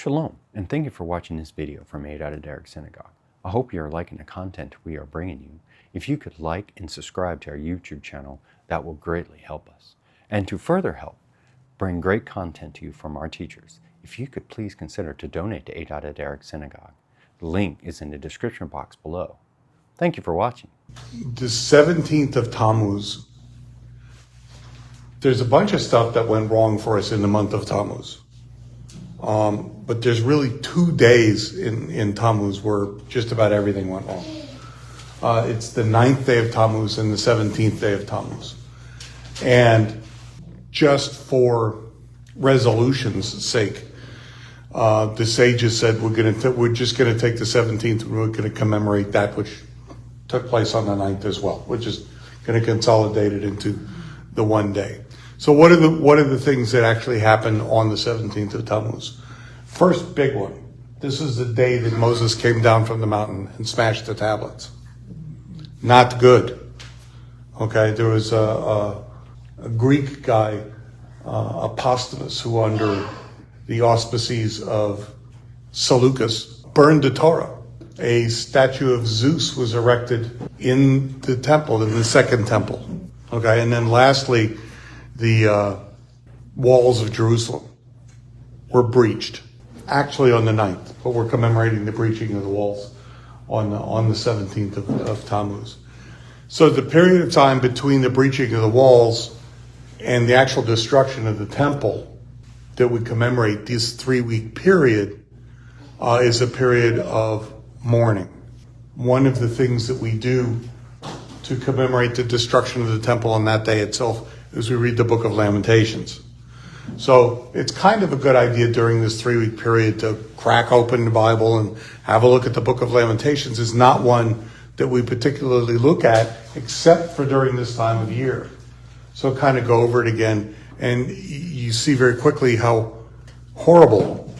Shalom, and thank you for watching this video from HaDerekh Synagogue. I hope you are liking the content we are bringing you. If you could like and subscribe to our YouTube channel, that will greatly help us. And to further help bring great content to you from our teachers, if you could please consider to donate to HaDerekh Synagogue. The link is in the description box below. Thank you for watching. The 17th of Tammuz, there's a bunch of stuff that went wrong for us in the month of Tammuz. But there's really 2 days in Tammuz where just about everything went wrong. It's the 9th day of Tammuz and the 17th day of Tammuz. And just for resolution's sake, the sages said we're just going to take the 17th and we're going to commemorate that which took place on the 9th as well. We're just going to consolidate it into the one day. So what are the things that actually happened on the 17th of Tammuz? First big one. This is the day that Moses came down from the mountain and smashed the tablets. Not good. Okay, there was a Greek guy, Apostomus, who under the auspices of Seleucus burned the Torah. A statue of Zeus was erected in the temple, in the second temple. Okay, and then lastly, the walls of Jerusalem were breached. Actually on the 9th, but we're commemorating the breaching of the walls on the 17th of Tammuz. So the period of time between the breaching of the walls and the actual destruction of the temple that we commemorate, this 3-week period, is a period of mourning. One of the things that we do to commemorate the destruction of the temple on that day itself is we read the book of Lamentations. So it's kind of a good idea during this 3-week period to crack open the Bible and have a look at the book of Lamentations. It's not one that we particularly look at except for during this time of year. So kind of go over it again, and you see very quickly how horrible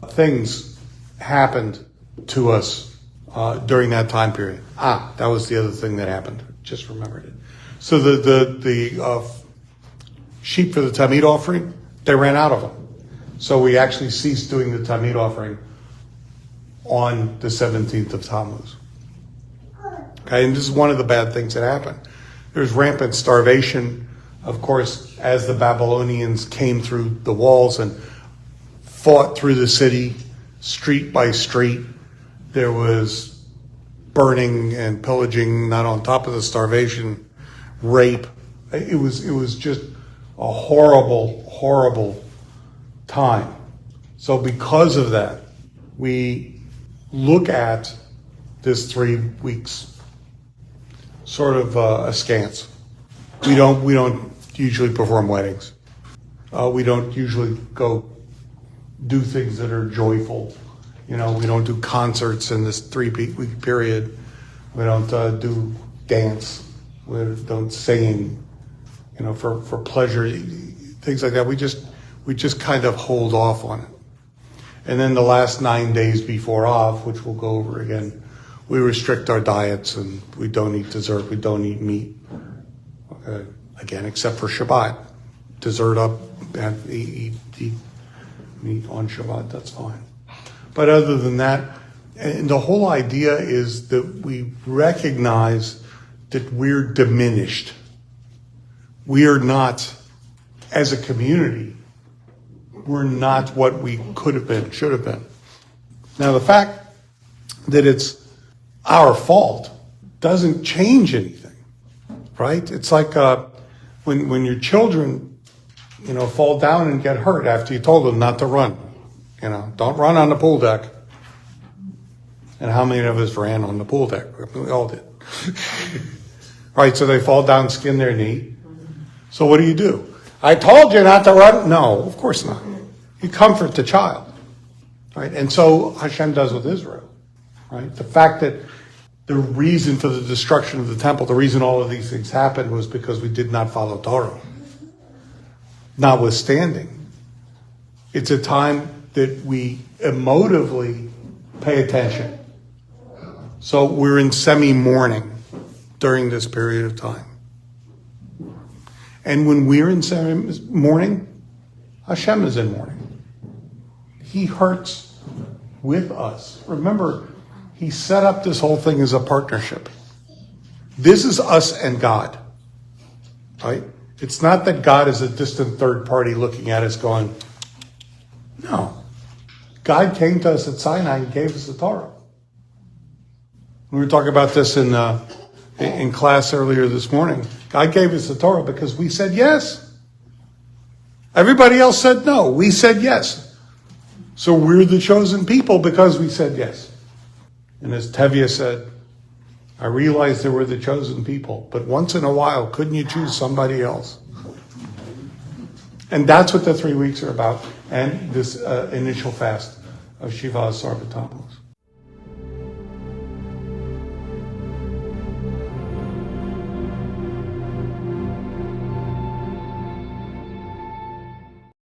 things happened to us during that time period. That was the other thing that happened. Just remembered it. So the sheep for the Tamid offering, they ran out of them. So we actually ceased doing the Tamid offering on the 17th of Tammuz. Okay, and this is one of the bad things that happened. There's rampant starvation. Of course, as the Babylonians came through the walls and fought through the city, street by street, there was burning and pillaging, not on top of the starvation, rape. It was just a horrible time. So because of that, we look at this 3 weeks sort of askance. We don't usually perform weddings. We don't usually go do things that are joyful. We don't do concerts in this 3-week period. We don't do dance. We don't sing. For pleasure, things like that. We just kind of hold off on it. And then the last 9 days before Av, which we'll go over again, we restrict our diets and we don't eat dessert, we don't eat meat. Okay. Again, except for Shabbat. Dessert up and eat meat on Shabbat, that's fine. But other than that, and the whole idea is that we recognize that we're diminished. We are not, as a community, we're not what we could have been, should have been. Now, the fact that it's our fault doesn't change anything, right? It's like when your children, fall down and get hurt after you told them not to run. Don't run on the pool deck. And how many of us ran on the pool deck? We all did. Right, so they fall down, skin their knee. So what do? I told you not to run. No, of course not. You comfort the child, right? And so Hashem does with Israel, right? The fact that the reason for the destruction of the temple, the reason all of these things happened was because we did not follow Torah. Notwithstanding, it's a time that we emotively pay attention. So we're in semi-mourning during this period of time. And when we're in mourning, Hashem is in mourning. He hurts with us. Remember, he set up this whole thing as a partnership. This is us and God, right? It's not that God is a distant third party looking at us going, no. God came to us at Sinai and gave us the Torah. We were talking about this in class earlier this morning. God gave us the Torah because we said yes. Everybody else said no. We said yes. So we're the chosen people because we said yes. And as Tevye said, I realized they were the chosen people, but once in a while, couldn't you choose somebody else? And that's what the 3 weeks are about, and this initial fast of Shiva Asar B'Tammuz.